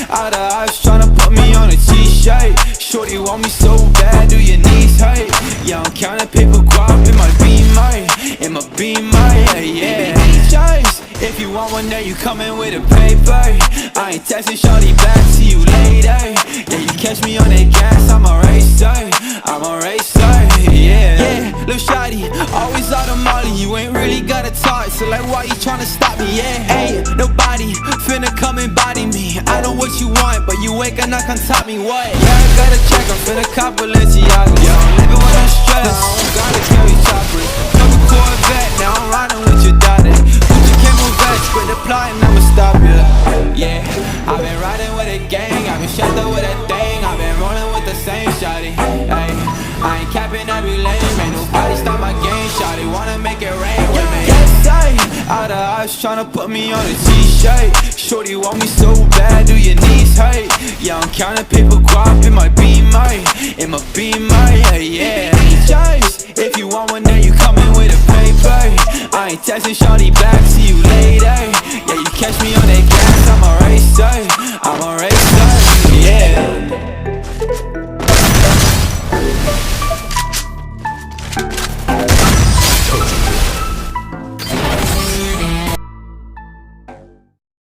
All the eyes tryna put me on a t-shirt. Shorty want me so bad, do your knees hurt? Yeah, I'm counting paper guap in my Beamer, yeah. Choice. If you want one, then you coming with a paper. I ain't texting shorty back, see you later. Yeah, you catch me on that gas, I'm a racer, yeah. Lil' shawty, always out of molly, you ain't really gotta talk, so like why you tryna stop me, yeah? Ain't nobody finna come and body me. I know what you want, but you ain't gonna come top me, what? Yeah, I gotta check, I'm finna cop Balenciaga. Yeah, I'm living with no stress, I don't gotta carry choppers. Double Corvette, now I'm riding with your daughter. Put your Camelback, quit the plotting, I'ma stop ya. Yeah, I've been riding with a gang, I've been strapped up with a thing, I've been rolling with the same shawty. Ay, I ain't capping every lane, ain't nobody stop my game, shawty wanna make it rain with me. Yes, all the eyes tryna put me on a t-shirt. Shorty want me so bad, do your knees hurt? Yeah, I'm counting paper guap in my Beamer, yeah. Choice. If you want one, then you coming with a paper. I ain't texting shorty back, see you later. Yeah, you catch me on that gas, I'm a racer,